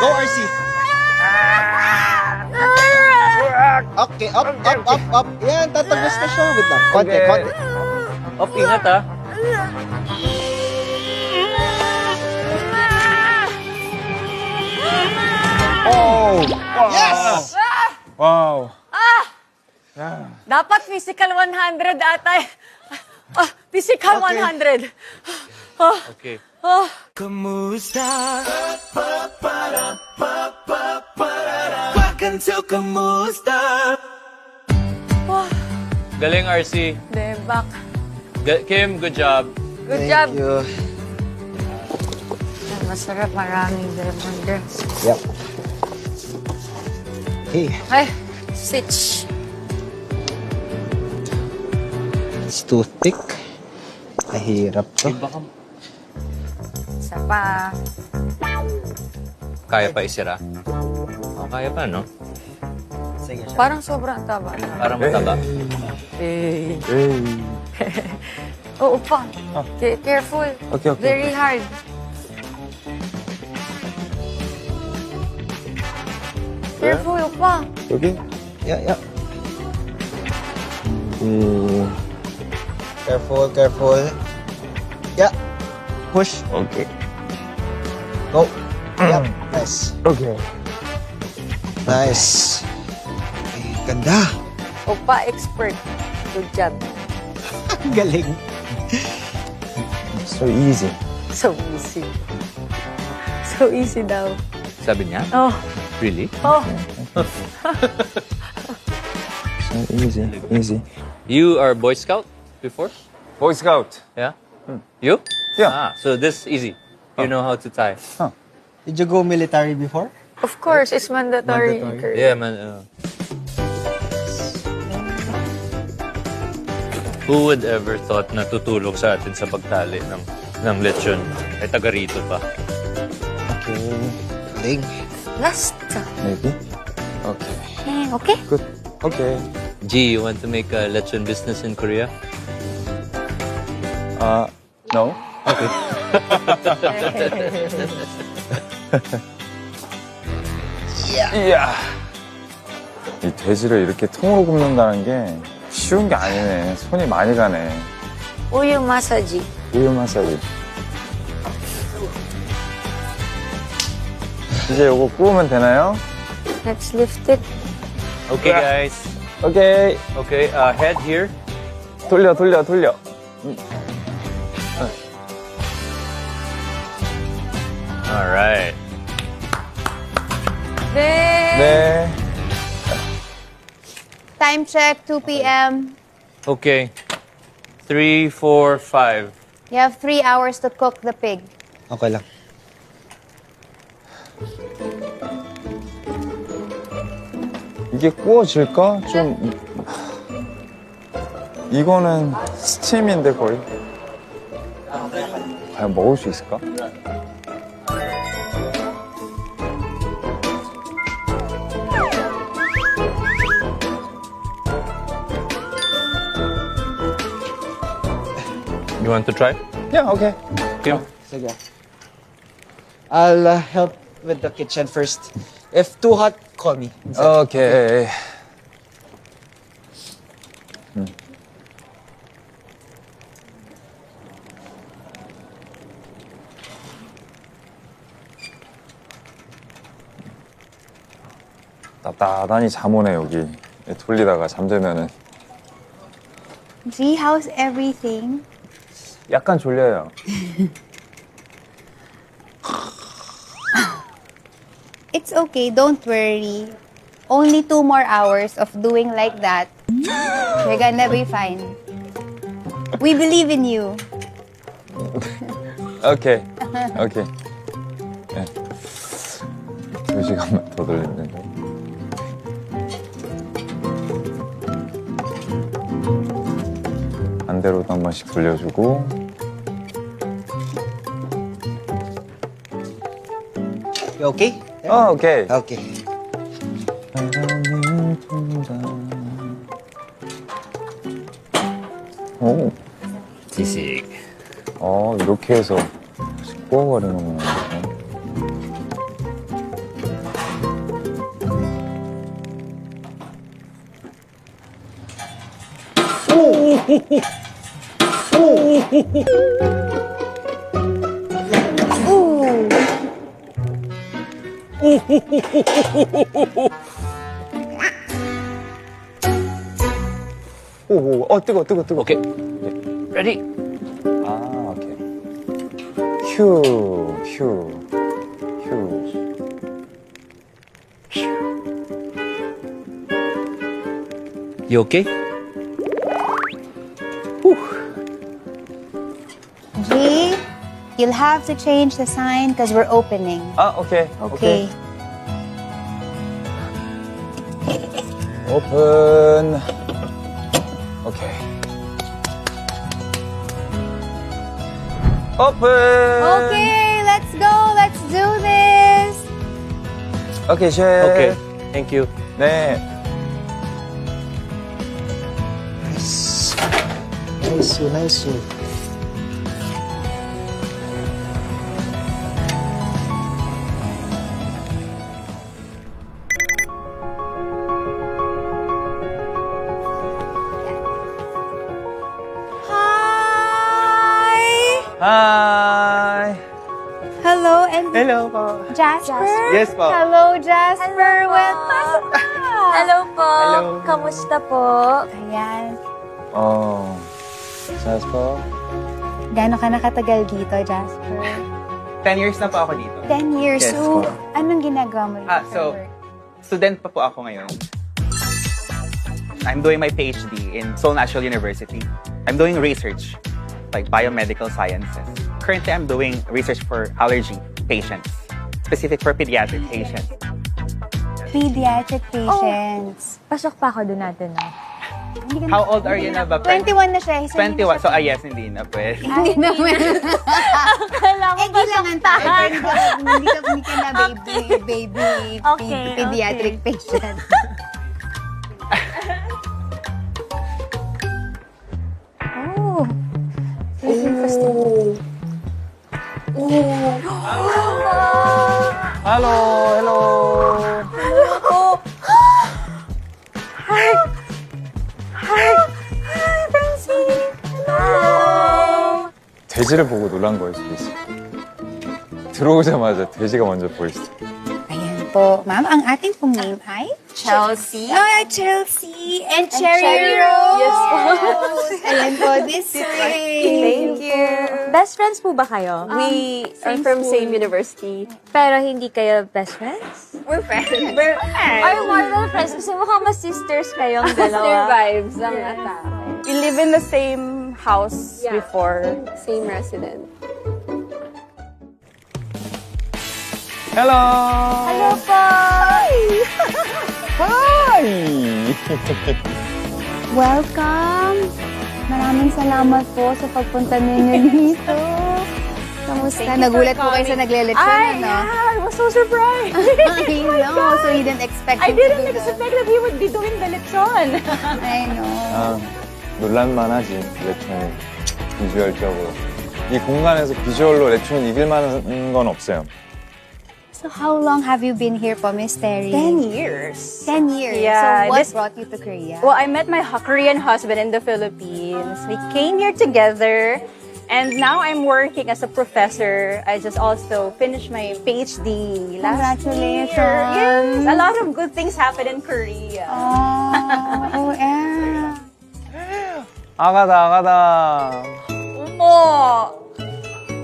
Go, RC. Okay, up. Yan, tatagos na siya. Wait lang. Konti. Oh, ingat ah. Oh! Yes! Wow. Dapat physical 100 ata. Physical Okay. 100. Oh, Okay. oh. Galing, RC. Debak. Kim, good job. Good job. Thank you. Masarap, maraming burger. Yep. Hey, Ay, stitch. it's too thick. Mahirap to. Baka Isa pa. kaya pa isira. Oh, kaya pa, no? Sige siya. Parang sobrang taba. Parang mataba. Eh. Hey. Oo pa. Careful. Okay. Very hard. Careful, opa. 여기? Yeah. 오. Careful. Yeah. Push. 오케이. Go. Yep. Nice. 오케이. Nice. Ay, ganda. Opa, expert. Good job. Galing. So easy. So easy. So easy daw. Sabi niya? Oh, Really? oh. So easy. You are Boy Scout before? Boy Scout. Yeah? You? Yeah. Ah, so this easy. You know how to tie. Did you go military before? Of course, it's mandatory. Mandatory. Yeah, man. Who would ever thought na tutulong sa atin sa pagtali ng lechon? Ay taga rito pa. Okay. Galing. Last. Maybe. Okay. Okay. Good. Okay. G, you want to make a lechon business in Korea? No. 이야. 이 돼지를 이렇게 통으로 굽는다는 게 쉬운 게 아니네. 손이 많이 가네. 우유 마사지. 우유 마사지. 이제 요거 구우면 되나요? Let's lift it. Okay, guys. 오케이. Okay, head here. 돌려. All right. Then, 네. Time check, 2 p.m. Okay. 3, 4, 5. You have 3 hours to cook the pig. Okay lang. 이게 구워질까? 좀 이거는 스팀인데 거의 과연 먹을 수 있을까? You want to try? Yeah, okay. Kim? Sige. I'll help with the kitchen first. If too hot, call me. 오케이. 나단히 잠 오네 여기. 돌리다가 잠들면은 G, how's everything? 약간 졸려요. It's okay, don't worry. Only 2 more hours of doing like that. You're gonna be fine. We believe in you. 오케이. 네. 2시간만 더 돌리면 돼. 반대로도 한 번씩 돌려주고. You okay? 오케이. Okay. 오. Sisig. 이렇게 해서 구워버리는구나. Ooh. 오, 뜨거. Okay. Ready? 아, 오케이. 휴. You okay? G, you'll have to change the sign because we're opening. 아, 오케이. Okay. 오픈. 오케이. 오픈. Okay, let's go. Let's do this. 오케이, 셰프. Okay. Thank you. 네. Nice. Hi. Hi. Hello, and Hello po. Jasper. Yes po. Hello, Jasper. Welcome. Hello po. Hello. Kamusta po? Ayan. Jasper. Gano'n ka nakatagal dito, Jasper? 10 years na po ako dito. 10 years. Yes So, po. anong ginagawa mo dito So, for work? student pa po ako ngayon. I'm doing my PhD in Seoul National University. I'm doing research, like biomedical sciences. Currently, I'm doing research for allergy patients, specific for pediatric patients. Pediatric patients. Pasok pa ako doon natin, no? Hindi ka How old are you na ba? 21 na siya. So 21. So, yes, hindi na pwede. Hindi naman. Kailangan ko Kailangan tayo. Hindi ka na baby Okay, pediatric patient. Oh. Hello. 돼지를 보고 놀란 거일 수도 있어. 들어오자마자 돼지가 먼저 보였어. Ayan po. Ma'am, ang ating pong name ay? Chelsea. Oh, Chelsea and Cherry Rose. Yes po. Ayan po, this way. Thank you. Best friends po ba kayo? We are from same university. Pero hindi kayo best friends? We're friends. Or more than friends. Kasi mukhang mas sisters kayong dalawa. vibes ang atake. We live in the same house Yeah. before. Same resident. Hello. Hello po. Hi. Welcome. Maraming salamat po sa pagpunta ninyo dito. Kamusta? Nagulat po kayo sa nagle-lecture, no? I was so surprised. I know. So you didn't expect I him to didn't do that. expect that he would be doing the lechon. I know. 아, 놀랄만하지, 레촌이. 비주얼적으로. 이 공간에서 비주얼로 레촌 이길 만한 건 없어요. So how long have you been here po, Miss Terry? 10 years. 10 years. Yeah, So what this- brought you to Korea? Well, I met my Korean husband in the Philippines. We came here together, and now I'm working as a professor. I just also finished my PhD last year. Congratulations. Yes, a lot of good things happen in Korea. Oh, yeah. 아가다. 어머!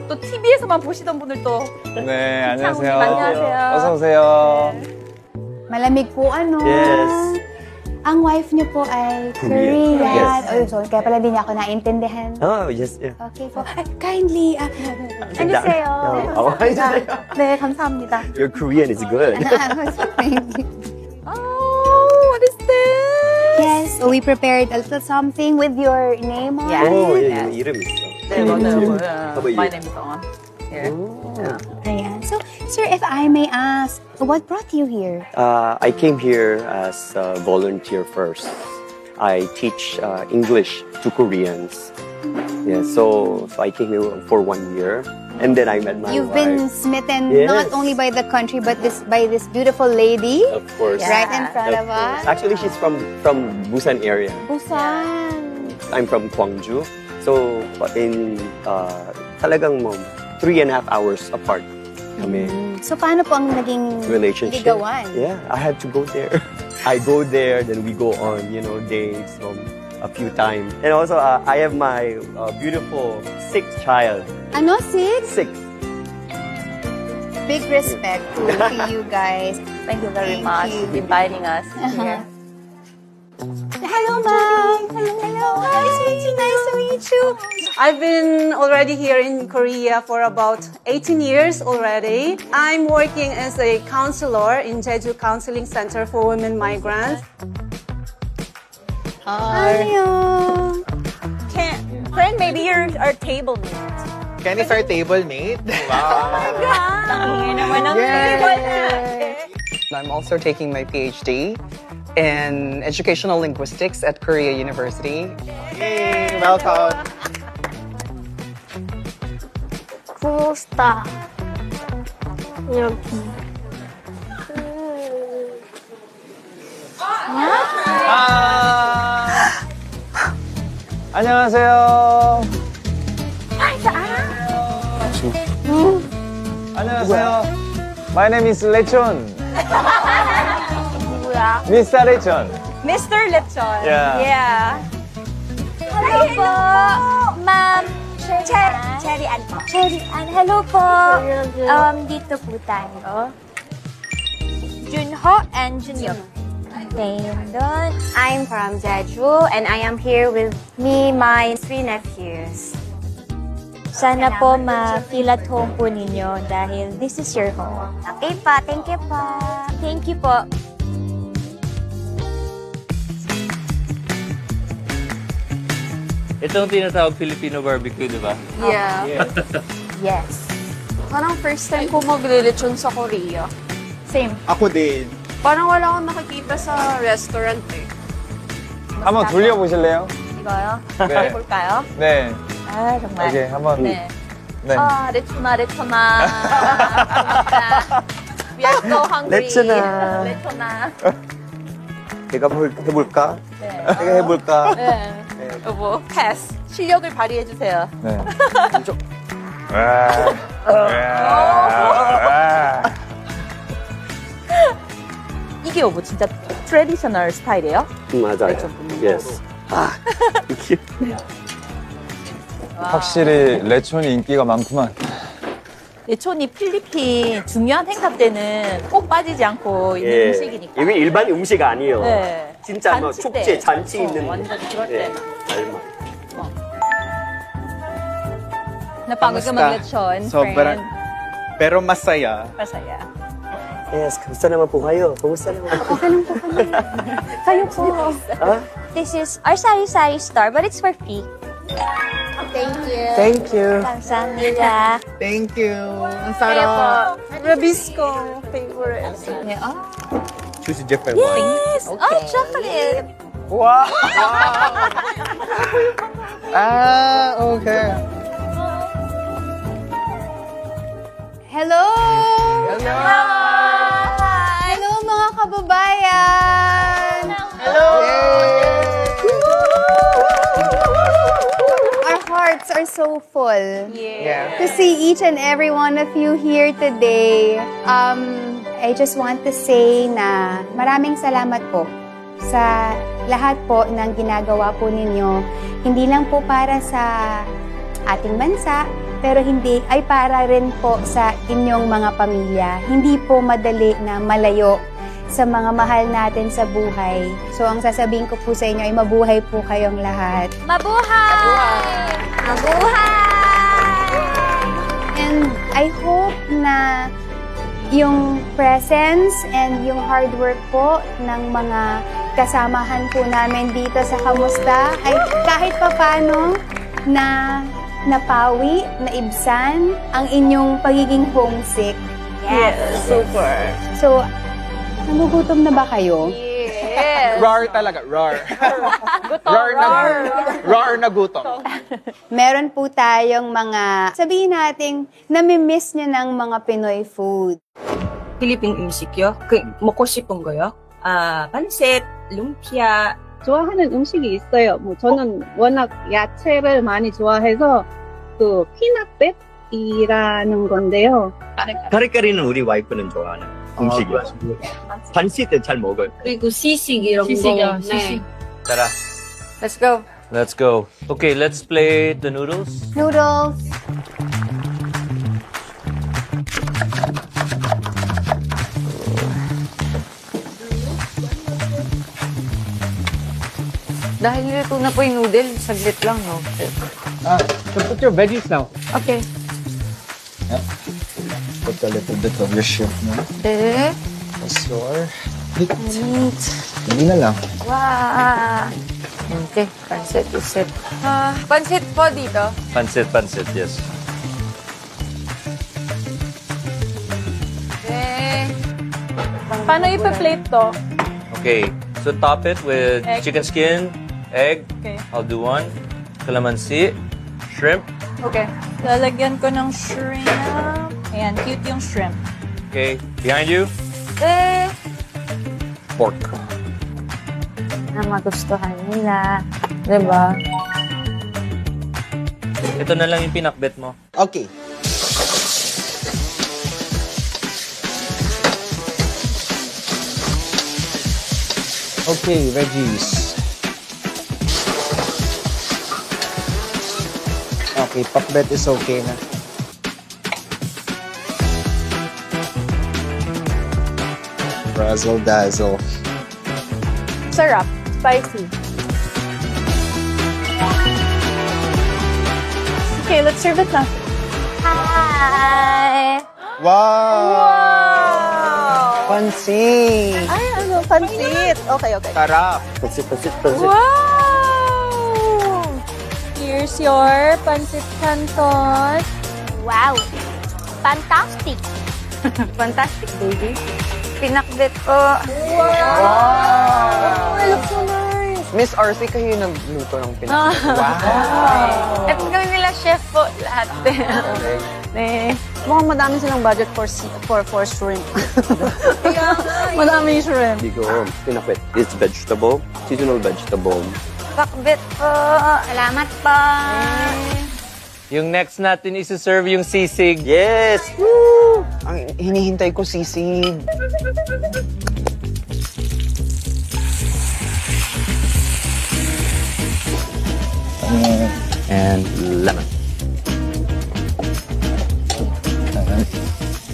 또 TV에서만 보시던 분들도 네, 안녕하세요. 안녕하세요. 어서 오세요. Malamig po, ano? Yes. Ang wife niyo po ay Korean. Oh, sorry, kaya pala di niya ako naintindihan. Oh, yes, yeah. Okay po. Kindly, 안녕하세요. Oh, 네, 감사합니다. your Korean is good. Thank you. Oh, what is this? Yes, so we prepared a little something with your name on Oh, it. yeah, 이름 있어. 네, 맞아요. How about you? My name is On. Here. Ayan. So, sir, if I may ask, what brought you here? I came here as a volunteer first. I teach English to Koreans. Yeah, so I came here for 1 year, and then I met my You've wife. been smitten Yes. not only by the country, but by this beautiful lady Of course. right in front of Of course. us. Actually, she's from Busan area. Busan. I'm from Gwangju. So, talagang 3.5 hours apart kami. So, paano po ang naging Relationship. ligawan? Yeah, I had to go there. I go there, then we go on, dates a few times. And also, I have my beautiful 6th child. Ano, 6? 6. Big respect to you guys. Thank you very Thank much you. for inviting us here. Hello, ma'am. Hello. Nice to meet you. I've been already here in Korea for about 18 years already. I'm working as a counselor in Jeju Counseling Center for Women Migrants. Ayaw. Friend, maybe you're our table mate. Ken is our table mate. Tangingin naman ang table natin. I'm also taking my PhD in educational linguistics at Korea University. Yay! Welcome. Kumusta? Yagi. 안녕하세요. 안녕하세요. My name is Lechon. Mr. Lechon. Mr. Lechon. Yeah. Hello po, ma'am. Cherry Ann po. Cherry Ann, hello po. Dito po tayo. Junho and Junyoung. Taeyong. I'm from Jeju and I am here with my 3 nephews. Sana po ma-feel at home po ninyo dahil this is your home. Okay pa, thank you po. Thank you po. Ito ang tinatawag Filipino barbecue, di ba? Yeah. Yes. Parang first time ko maglilitsyon sa Korea. Same. Ako din. Parang wala akong nakikita sa restaurant eh. 한번 돌려보실래요? 이거요? 네. 볼까요? 네. 아, 정말. 오케이, 한번. 네. 네. 아, 레초나. We are so hungry. 레초나. 레초나. 내가 해볼까? 네. 내가 해볼까? 네. 여보, 패스. 실력을 발휘해주세요. 네. 이게 여보 진짜 트레디셔널 스타일이에요? 맞아요. Yes. 확실히 레촌이 인기가 많구만. 레촌이 필리핀 중요한 행사 때는 꼭 빠지지 않고 있는 예. 음식이니까. 이게 일반 음식 아니에요. 네. 진짜 뭐 잔치 축제, 때. 잔치 있는. 완전 그럴 예. 때만. 닮아. Napagod ka mag-lechon, Sobrang- friend. Pero masaya. Masaya. Yes, kumusta naman po kayo? Kumusta naman po? Kayo po. Ah? This is our sari-sari store, but it's for free. Thank you. Thank you. 감사합니다. Thank you. Ang Kayo po. sarap. Rabisco, favorite. Choose a different one. Yes. Oh, chocolate. 와! Okay. Hello! Hello, mga kababayan! Our hearts are so full to see each and every one of you here today. I just want to say na maraming salamat po sa lahat po ng ginagawa po ninyo. Hindi lang po para sa ating bansa, pero hindi ay para rin po sa inyong mga pamilya. Hindi po madali na malayo sa mga mahal natin sa buhay. So ang sasabihin ko po sa inyo ay mabuhay po kayong lahat. Mabuhay! Mabuhay! And I hope na yung presence and yung hard work po ng mga kasamahan po namin dito sa Kamusta ay kahit papano na napawi, naibsan ang inyong pagiging homesick. Yes, super. So, nagugutom na ba kayo? Yes. Roar talaga. Roar. Gutom, Roar na gutom. Meron po tayong mga, sabihin natin, nami-miss nyo ng mga Pinoy food. 필리핀 음식이요? 먹고 싶은 거요? pansit, lumpia, 좋아하는 음식이 있어요. 뭐 저는 워낙 야채를 많이 좋아해서 그 피넛백이라는 건데요. 카레카리는 우리 와이프는 좋아하는 음식이야. 반시때 잘 먹어요. 그리고 시식 이런 거. 네. Tara, Let's go. let's go. Okay, let's play the noodles. Noodles. Dahil luto na po yung noodle, saglit lang, no? So put your veggies now. Okay. Put a little bit of your shrimp now. Eh, That's your meat. meat. Hindi na lang. Wow. Okay, pansit, isit. Pansit po dito. Pancit, yes. Eh, Paano ipa-plate to? Okay, so top it with Egg. chicken skin, egg. Okay. I'll do one. Calamansi, shrimp. Okay. Lalagyan ko ng shrimp. Ayan, cute yung shrimp. Okay, behind you, eh, pork. na magustuhan nila. Diba? Ito na lang yung pinakbet mo. Okay. Okay, veggies. Okay, pakbet is okay na. Razzle dazzle. Sarap. Spicy. Okay, let's serve it na. Hi! Wow! Pansit! Ay, ano? Pansit. Okay. Sarap! Pansit. Wow! Here's your pancit canton. Wow! Fantastic! Fantastic, baby. Pinakbet po. Wow! It looks so nice. Miss RC, kayo yung nagluto ng Ah. pinakbet. At gawin nila chef po lahat. Eh, Mukhang madami silang budget for shrimp. Madami shrimp. Hindi ko, pinakbet. It's vegetable, seasonal vegetable. Pakbet po. Salamat po! Yung next natin isi-serve yung sisig. Yes! Ang hinihintay ko sisig. And lemon.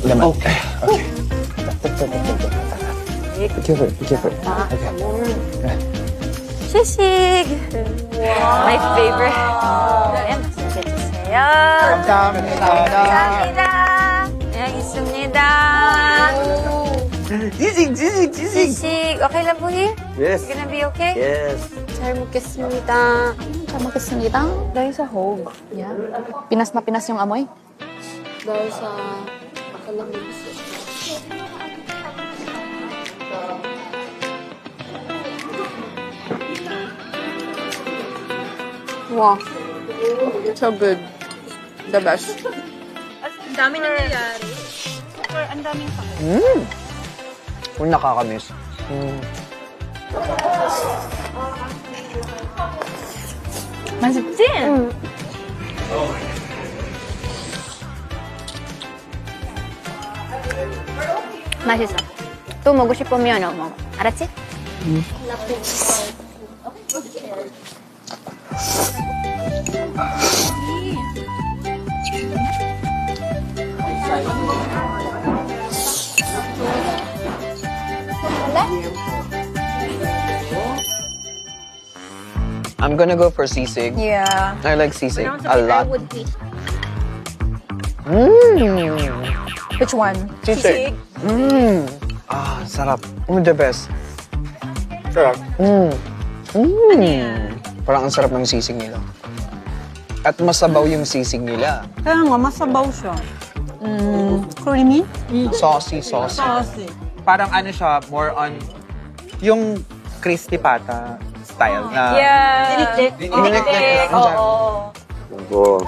Lemon. Okay. Be careful. Sisig. My favorite. Ayan, masakit sa'yo. 감사합니다. Ayan, 있습니다. Sisig. Okay lang po here? Yes. It's gonna be okay? Yes. 잘 먹겠습니다. 잘 먹겠습니다. Dahil sa hog. Yeah. Pinas na pinas yung amoy. Dahil sa kalamansi. Wow. So good. The best. ang dami nangyayari. Ang daming tao. Kung nakakamiss. 맛있지? 맛있어. 또 먹고 싶으면 먹어. 알았지? I'm gonna go for sisig. Yeah. I like sisig a lot. Which one? Sisig. Ah, sarap. The best. Sarap. Parang ang sarap ng sisig nila. At masabaw yung sisig nila. Kaya nga, masabaw siya. Creamy? Saucy. Saucy. Parang ano siya, more on yung crispy pata style na Yeah. Dinikdik. Oo. Oh,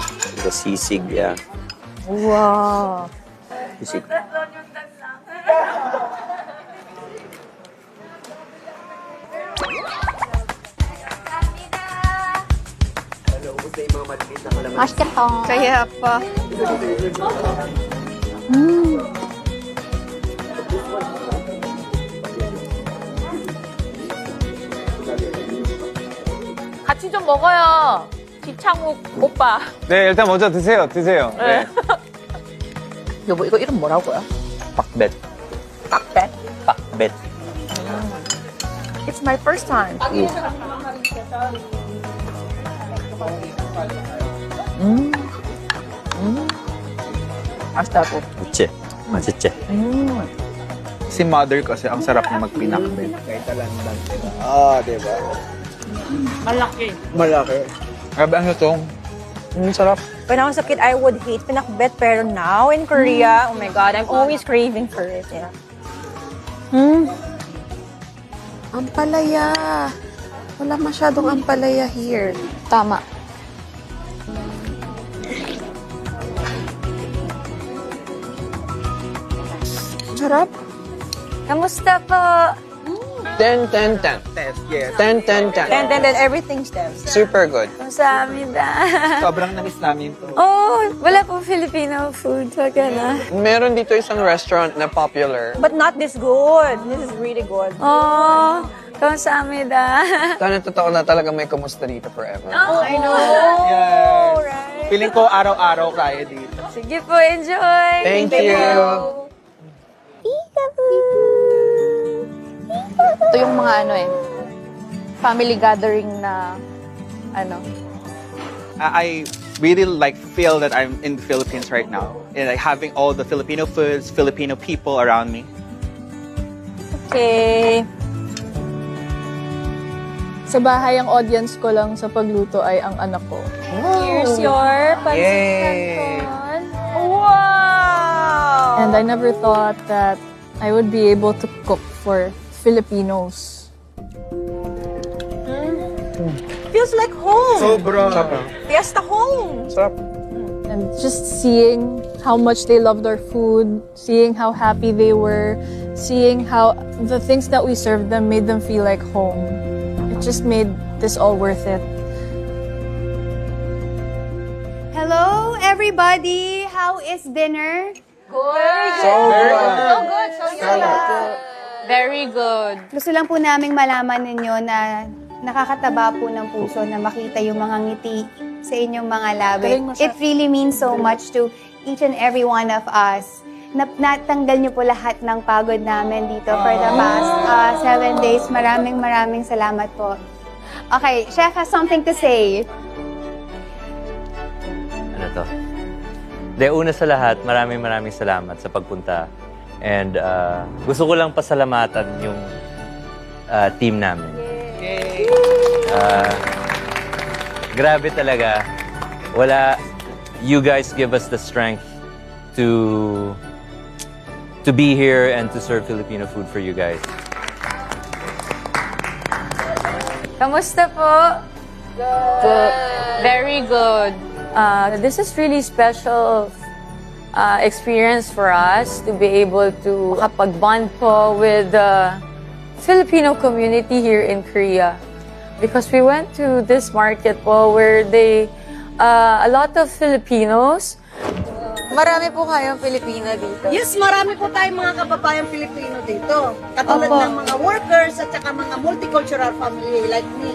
the sisig, yeah. Wow. Sisig. Masya Allah. Kaya pa. 같이 좀 먹어요. 지창욱 오빠. 네, 일단 먼저 드세요. 드세요. 네. 여보, 이거 이름 뭐라고요? Pakbet. 빡백? Pakbet. It's my first time. 맛있다 po. 맞지? 맛있지? Si mother kasi ang sarap niya magpinakbet. Malaki. Grabe ang lutong. sarap. When I was a kid, I would hate pinakbet, pero now in Korea, oh my God, I'm always craving for it. Yeah. Ampalaya. Wala masyadong ampalaya here. Tama. Sarap. Kamusta po? 10, 10, 10. Test, yes. 10, 10, 10. And then everything's them. Super good. Kamsahamnida. Sobrang na-miss namin to. Oh, wala po Filipino food. Wag na. Meron dito isang restaurant na popular. But not this good. This is really good. Oh, kamsahamida. Sana totoo na talaga may kumusta dito forever. I know. Yes. Right? Feeling ko araw-araw kaya dito. Sige po, enjoy. Thank you. Ito yung mga family gathering na I really feel that I'm in the Philippines right now. And having all the Filipino foods, Filipino people around me. Okay. Sa bahay, ang audience ko lang sa pagluto ay ang anak ko. Here's your pancit canton. Wow! And I never thought that I would be able to cook for Filipinos. Feels like home. Sobra. Fiesta home. Sarap. And just seeing how much they love their food, seeing how happy they were, seeing how the things that we served them made them feel like home. It just made this all worth it. Hello, everybody. How is dinner? Very good. Gusto lang po naming malaman ninyo na nakakataba po ng puso na makita yung mga ngiti sa inyong mga labi. It really means so much to each and every one of us. Natanggal niyo po lahat ng pagod namin dito for the past 7 days. Maraming salamat po. Okay, Chef has something to say. Ano to? De, una sa lahat, maraming salamat sa pagpunta. And gusto ko lang pasalamatan yung team namin. Grabe talaga. You guys give us the strength to be here and to serve Filipino food for you guys. Kamusta po? Good. Very good. This is really special experience for us to be able to makapag-bond po with the Filipino community here in Korea. Because we went to this market po where a lot of Filipinos. Marami po kayong Filipino dito. Yes, marami po tayong mga kababayang Pilipino dito. Katulad ng mga workers at saka mga multicultural family like me.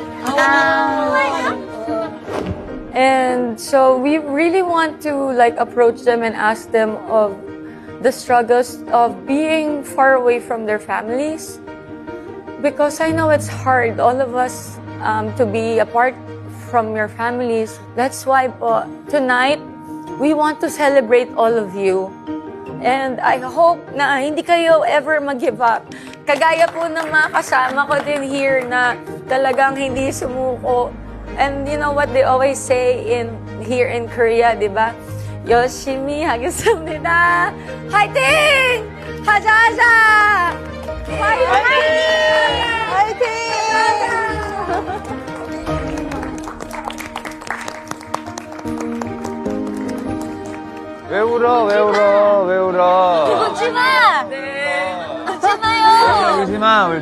And so we really want to approach them and ask them of the struggles of being far away from their families. Because I know it's hard, all of us, to be apart from your families. That's why po, tonight, we want to celebrate all of you. And I hope na hindi kayo ever mag-give up. Kagaya po ng mga kasama ko din here na talagang hindi sumuko. And you know what they always say here in Korea, di ba? Yoshimi hagesabnida. Fighting! Haja! Fighting! 왜 울어? 울지 마! 울지 마요! 울지 마.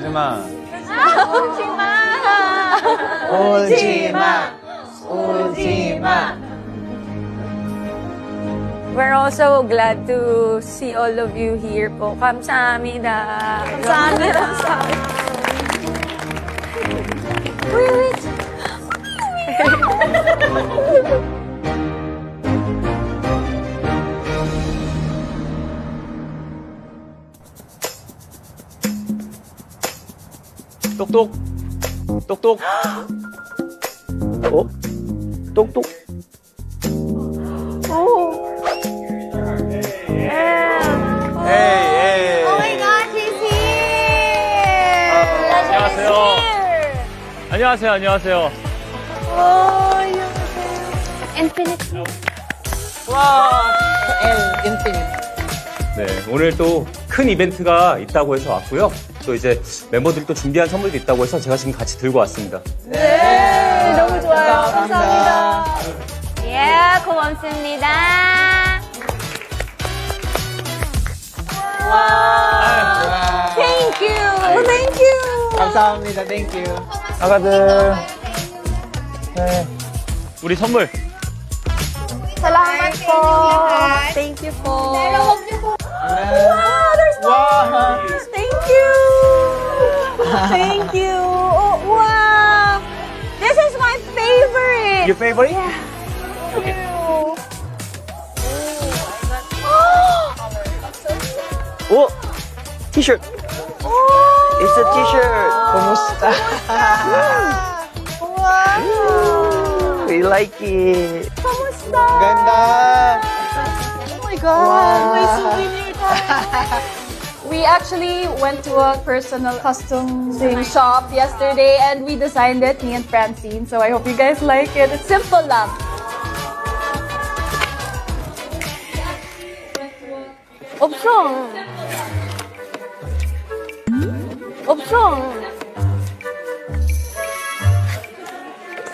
울지 마! 울지 마. We're also glad to see all of you here po. Kamsahamnida. Kamsahamnida. Wait. 똑똑. 똑똑. 어? 똑똑. 에이. Oh my God, she's here! 안녕하세요. 안녕하세요. Infinity. 네, 오늘 또 큰 이벤트가 있다고 해서 왔고요. 또 이제 멤버들이 또 준비한 선물도 있다고 해서 제가 지금 같이 들고 왔습니다. 너무 좋아요. 감사합니다. 예, 고맙습니다. Thank you. Thank you. 감사합니다. Thank you. 아가들. 네. 우리 선물. Salamat po. Thank you po. Wow! Thank you. Thank you. Oh, wow. This is my favorite. Your favorite? Okay. 오! 티셔츠. It's a t-shirt. Kumusta? We like it. Ganda! Oh my God! My souvenir time! We actually went to a personal customing shop yesterday and we designed it, me and Francine. So I hope you guys like it. It's simple lang. Option. Option.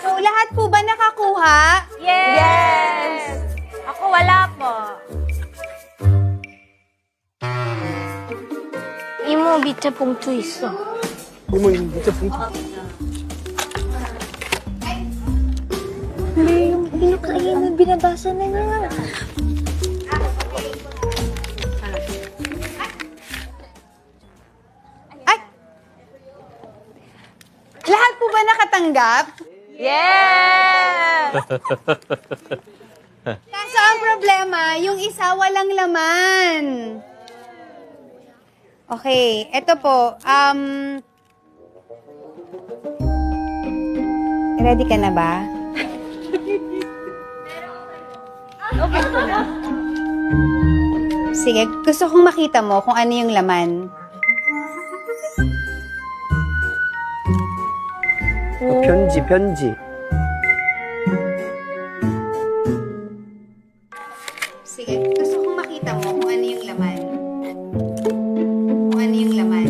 So, lahat po ba nakakuha? Yes. Ako wala po. 이모 밑에 봉투 있어. 이모 진짜 봉투. Hindi, yung pinakainin, binabasa na niya. Ay! Lahat po ba nakatanggap? Yes! Kaso ang problema, yung isa walang laman. Okay, eto po. Ready ka na ba? Sige, gusto kong makita mo kung ano yung laman. 편지, 편지. Sige, gusto kong makita mo kung ano yung laman. Kung ano yung laman.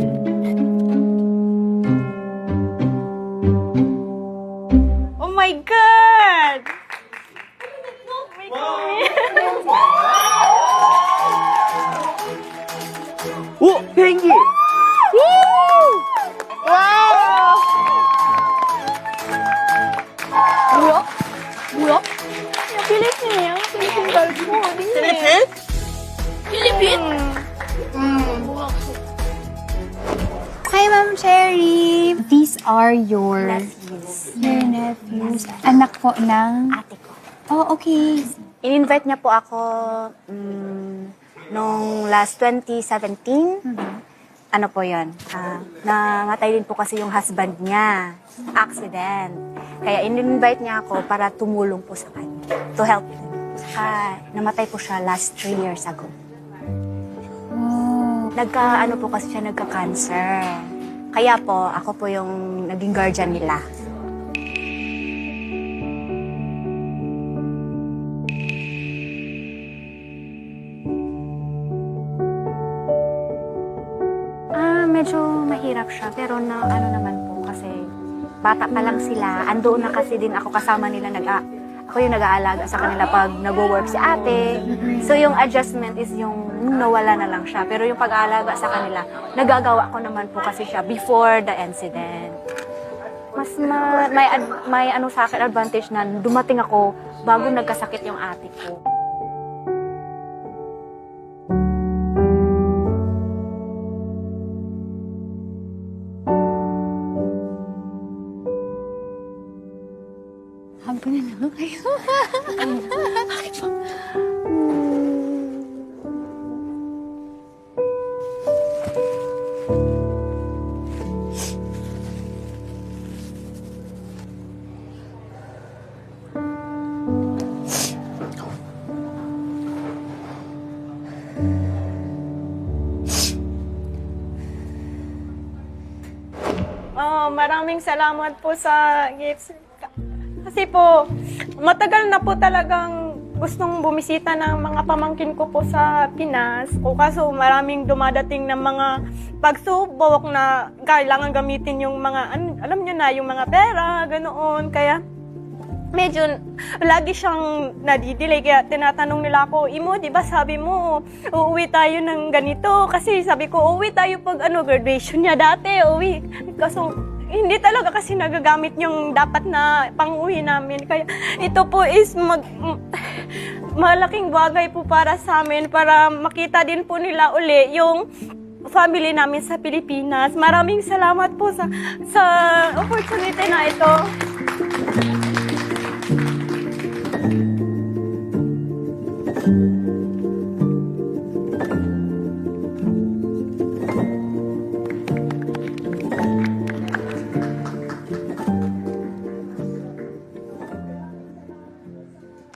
Oh my God! 오! 비행기! 뭐야? 필리핀이야? 필리핀 말고 어딨네? 필리핀? Hi, Ma'am Cherry. These are your nephews. Anak po ng... Ate ko. Oh, okay. In-invite niya po ako nung last 2017. Ano po yun? Namatay din po kasi yung husband niya. Accident. Kaya in-invite niya ako para tumulong po sa kanya. To help him. Saka namatay po siya last 3 years ago. Ano po kasi siya, nagka-cancer. Kaya po, ako po yung naging guardian nila. Medyo mahirap siya, pero ano naman po, kasi bata pa lang sila. Andoon na kasi din ako kasama nila, ako yung nag-aalaga sa kanila pag nag-work si ate. So yung adjustment is yung nawala na lang siya. Pero yung pag-aalaga sa kanila, nagagawa ko naman po kasi siya before the incident. Mas may ano sa akin advantage na dumating ako bago nagkasakit yung ate ko. Okay. Maraming salamat po sa gifts. Kasi po, matagal na po talagang gustong bumisita ng mga pamangkin ko po sa Pinas. Kaso maraming dumadating ng mga pagsubok na kailangan gamitin yung mga, alam nyo na, yung mga pera, ganoon. Kaya medyo lagi siyang nadidelay. Kaya tinatanong nila ako, Imo, di ba sabi mo, uuwi tayo ng ganito? Kasi sabi ko, uuwi tayo pag graduation niya dati, uuwi. Kaso hindi talaga kasi nagagamit yung dapat na pang-uwi namin. Kaya ito po is malaking bagay po para sa amin para makita din po nila uli yung family namin sa Pilipinas. Maraming salamat po sa opportunity na ito.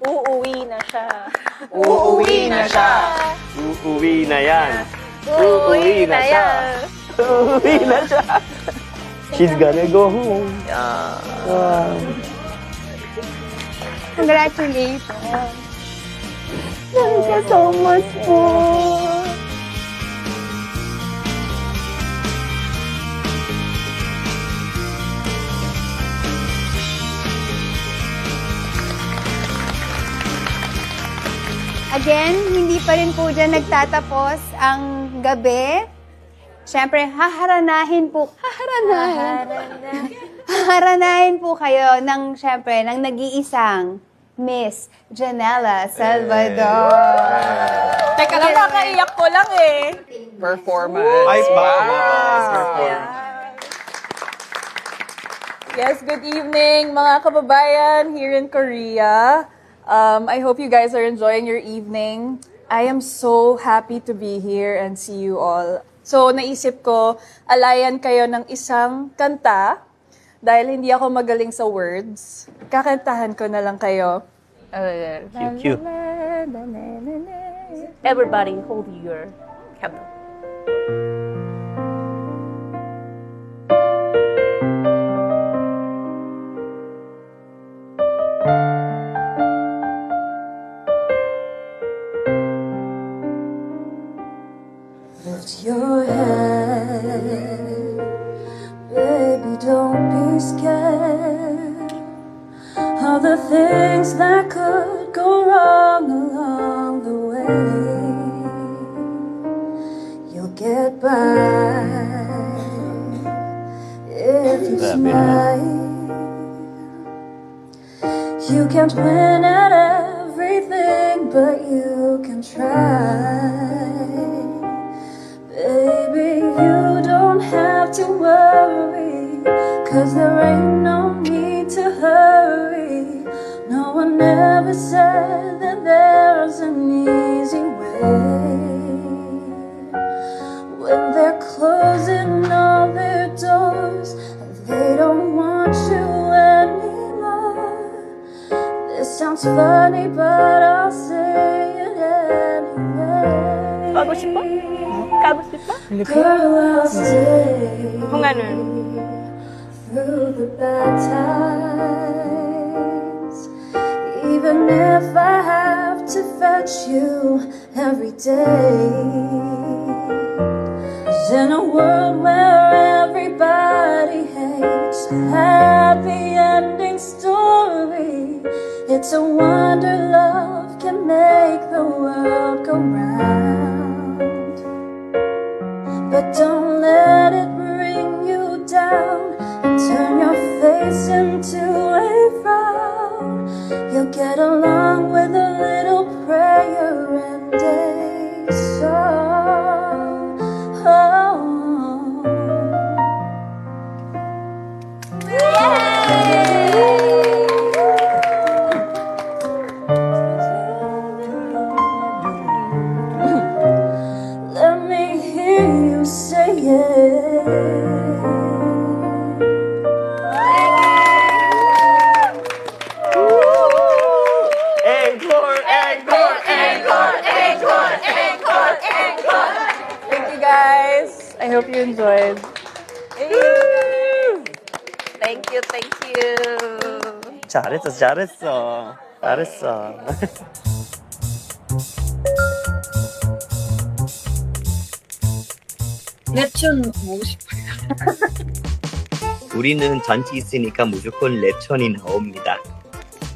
Uuwi na siya. Uuwi na siya. Uuwi na yan. Uuwi na siya. Uuwi na siya. She's gonna go home. Congratulations. Thank you so much po. Again, hindi pa rin po dyan nagtatapos ang gabi. Siyempre, haharanahin po kayo ng, siyempre, ng nag-iisang Miss Janella Salvador. Teka lang, kakaiyak ko lang eh. Performance. Ay, Yes, good evening mga kababayan here in Korea. I hope you guys are enjoying your evening. I am so happy to be here and see you all. So, naisip ko, alayan kayo ng isang kanta dahil hindi ako magaling sa words. Kakantahan ko na lang kayo. Cute. Everybody hold your candle. Lift your head, baby, don't be scared of the things that could go wrong along the way. You'll get by if you smile. You can't win at everything, but you can try. Baby, you don't have to worry, 'cause there ain't no need to hurry. No one ever said that there's an easy way. When they're closing all their doors and they don't want you anymore. This sounds funny, but I'll say it anyway. Bago siya po? Kagusto pa? Girl, I'll stay Kung ano. through the bad times, even if I have to fetch you every day. 'Cause in a world where everybody hates a happy ending story, it's a wonder love can make the world go round. But don't let it bring you down and turn your face into a frown. You'll get along with a little prayer and a song. Thank you guys. I hope you enjoyed. Thank you, thank you. 잘했어. 레촌 먹고 싶어요. 우리는 잔치 있으니까 무조건 레천이 나옵니다.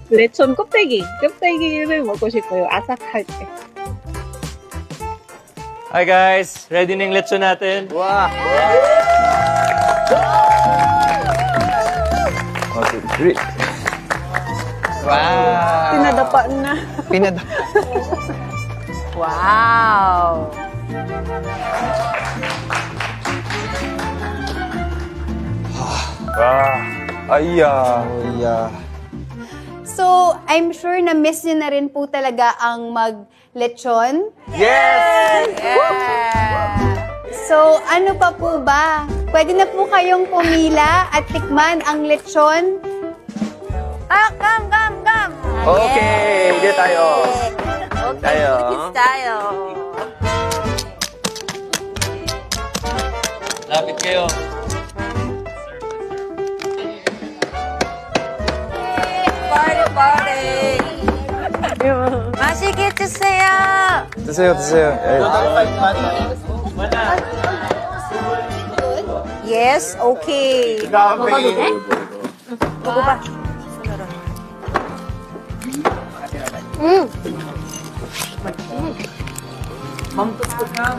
레촌 껍데기를 먹고 싶어요. 아삭할 때. Hi guys, ready na yung lechon natin? Wow. 1, 2, 3. Wow! Pinadapa na. Wow. 아이야. Yeah. So, I'm sure na miss niyo na rin po talaga ang mag-lechon. Yes! So, ano pa po ba? Pwede na po kayong pumila at tikman ang lechon. Come. Okay, 이제 tayo. Okay, it's tayo. Lapit kayo. Party. 맛있게 드세요. 드세요. Yes, okay. 먹어도 돼? 먹어봐.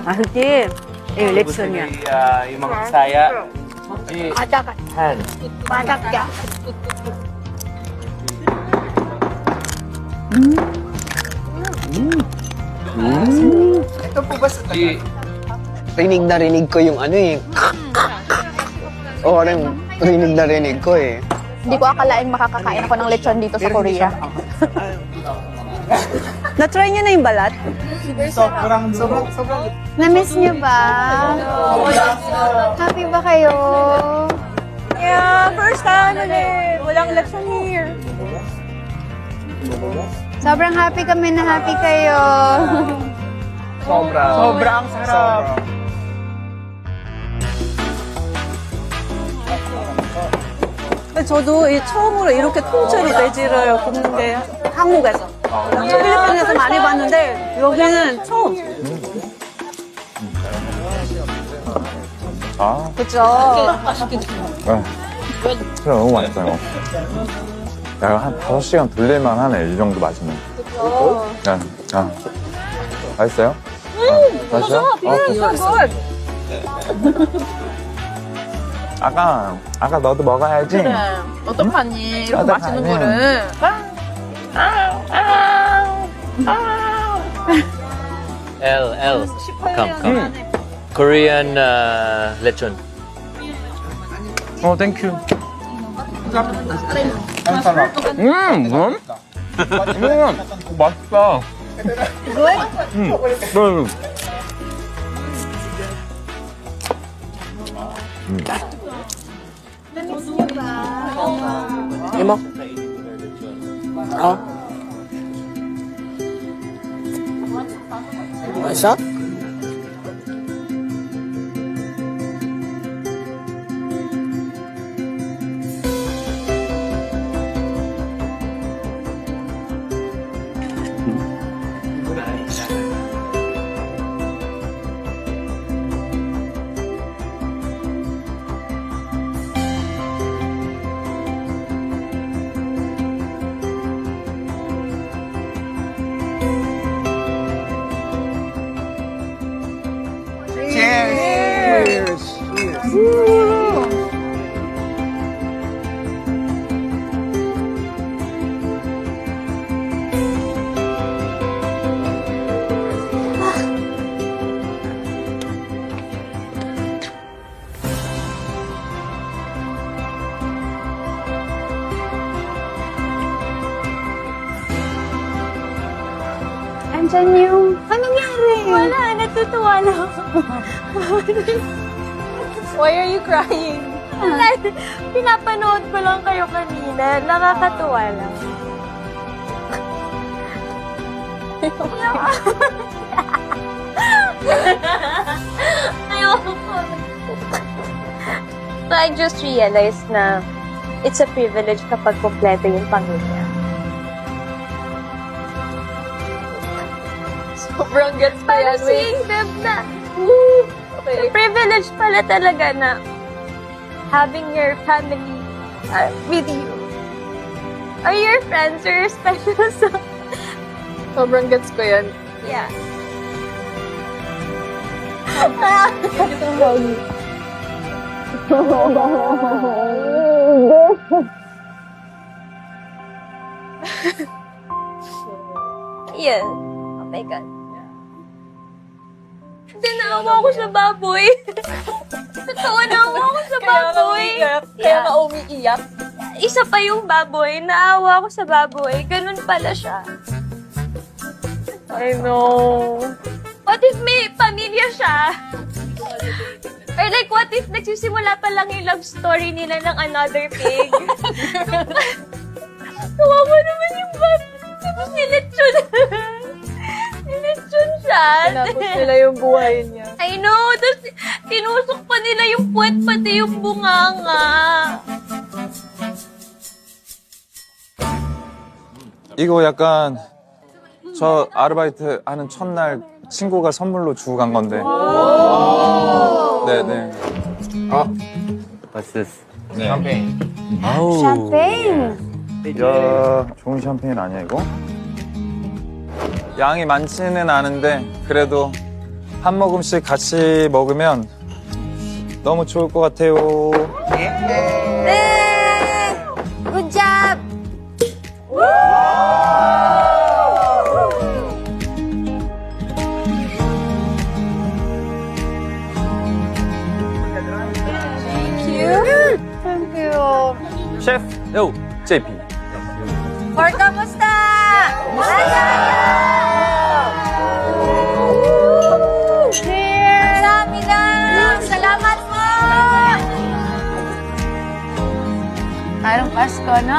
Auntie, yung lechon niya. Yung mga Bisaya. Han. Ito po ba sa Tagalog? Rinig ko yung ano eh. Oo, rinig ko eh. Hindi ko akalain makakakain ako ng lechon dito sa Korea. Na-try niyo na yung balat? Sobrang. Na-miss niyo ba? Happy ba kayo? Yeah, first time ulit. Walang lechon here. Sobrang happy kami na happy kayo. Sobrang sarap. 저도 처음으로 이렇게 통째로 돼지를 굽는 게 한국에서. 필리핀에서 많이 봤는데 여기는 처음. 아, 그쵸? 그래, 너무 맛있어요. 야, 한 5시간 돌릴만 하네, 이 정도 맛이면. 야, 맛있어요? 맛있어요? 아까 너도 먹어야지. 어떡하니? 이렇게 어떡하니? 맛있는 거를. L. Come. Korean lechon. 땡큐. 맛있다. 이모. 맛있어? Andyan yung... Anong nangyari? Wala, natutuwa lang ako. Why are you crying? Pinapanood ko lang kayo kanina. Nakakatuwa lang. Ayoko. So I just realized na it's a privilege kapag kompleto yung pamilya. Sobrang gets ko yan. Parang seeing them na, Okay. privilege pala talaga na having your family with you. Or your friends are special. So, Sobrang gets ko yan. yeah. Yeah. Oh my God. Hindi, naawa ko sa baboy. Totoo, naawa ko sa baboy. Kaya nga umiiyak. Isa pa yung baboy, naawa ko sa baboy. Ganun pala siya. I know. What if may pamilya siya? Or like, what if nagsisimula pa lang yung love story nila ng another pig? Kawawa naman yung baboy. Tapos nilitsyon. Nilitsyon siya. Tinapos nila yung buhay niya. I know. Tapos tinusok pa nila yung puwet pati yung bunganga. 이거 약간 저 아르바이트 하는 첫날 친구가 선물로 주고 간 건데. 네네. What's this? 네. Oh. Champagne! 야, 좋은 샴페인 아니야 이거? 양이 많지는 않은데 그래도 한 모금씩 같이 먹으면 너무 좋을 것 같아요. 네! Good job! Thank you. Chef. No, JP. Or kamusta? Cheers! Kamsahamnida! Salamat po! Parang Pasko, no?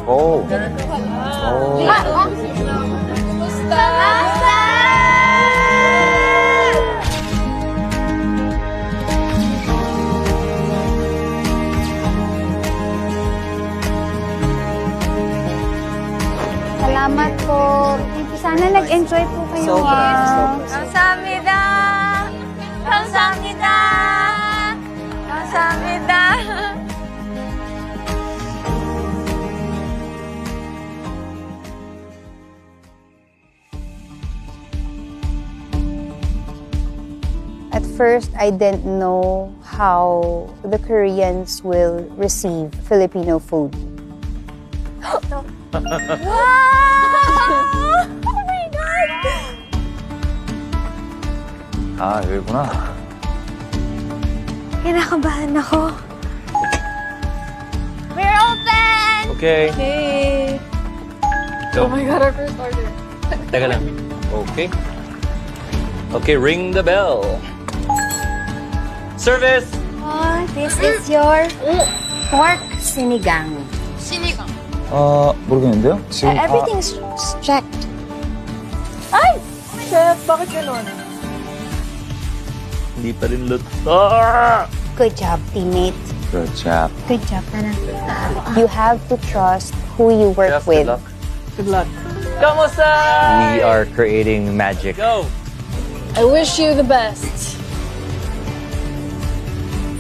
오. Salamat po. Sana nag-enjoy po kayo. 감사합니다. 감사합니다. 감사합니다. At first, I didn't know how the Koreans will receive Filipino food. Wow! Oh my God! 아, 여기구나. Kinakabahan ako. We're open! Okay. Okay. Go. Oh my God, our first order. Teka lang. Okay. Okay, ring the bell. Service! Oh, this is your pork sinigang. Sinigang. 모르겠는데요? 지금 Everything's checked. Ay! Chef, bakit ganun? Hindi pa rin luto. Good job, teammate. Good job. Good job, Tana. You have to trust who you work Chef, with. good luck. Good luck. Kamusta? We are creating magic. Go! I wish you the best.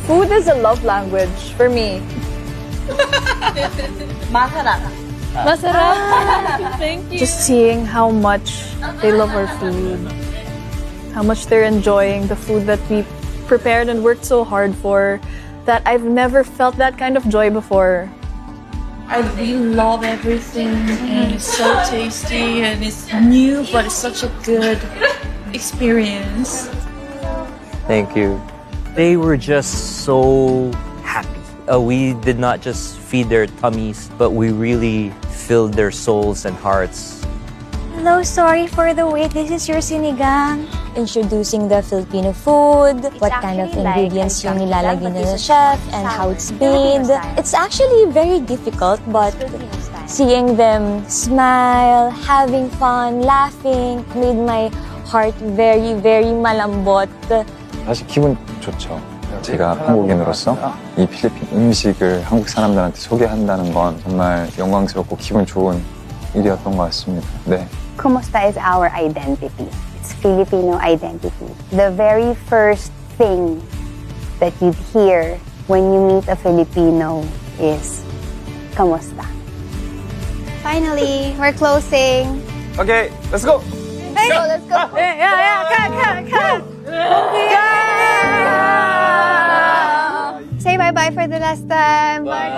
Food is a love language for me. Masarap. Thank you. Just seeing how much they love our food, how much they're enjoying the food that we prepared and worked so hard for, that I've never felt that kind of joy before. We love everything, and it's so tasty, and it's new, but it's such a good experience. Thank you. They were just so happy. We did not just feed their tummies, but we really filled their souls and hearts. Hello, sorry for the wait. This is your sinigang. Introducing the Filipino food, what kind of ingredients yung nilalagay nila chef, and how it's made. It's actually very difficult, but seeing them smile, having fun, laughing, made my heart very, very malambot. 사실 기분 좋죠. 제가 한국인으로서 이 필리핀 음식을 한국 사람들한테 소개한다는 건 정말 영광스럽고 기분 좋은 일이었던 것 같습니다. 네. Kumusta is our identity. It's Filipino identity. The very first thing that you'd hear when you meet a Filipino is, Kamusta? Finally, we're closing. Okay, let's go. Let's go, let's go. Cut. Say bye-bye for the last time. Bye,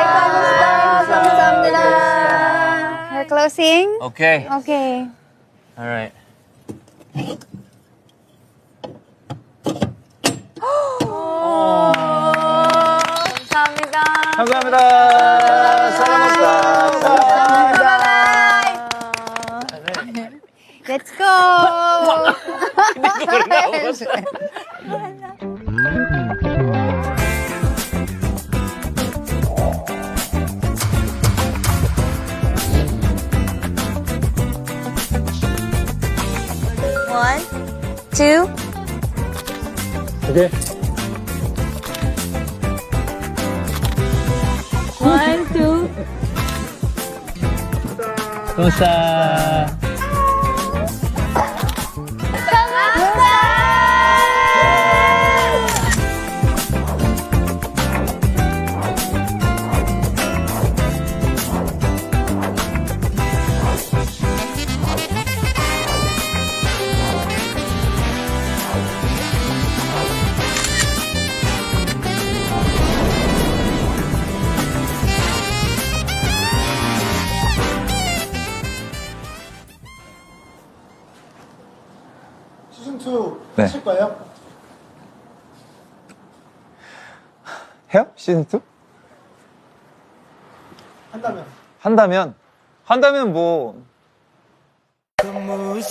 kamusta? Samsam. We're closing? Okay. Okay. All right. 감사합니다. 감사합니다. Let's go. One, two. Okay. One, two. Kamusta? 시즌2 네. 하실 거예요? 해요? 시즌2? 한다면? 한다면 뭐. Welcome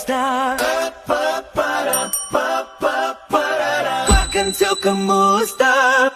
to Kamusta.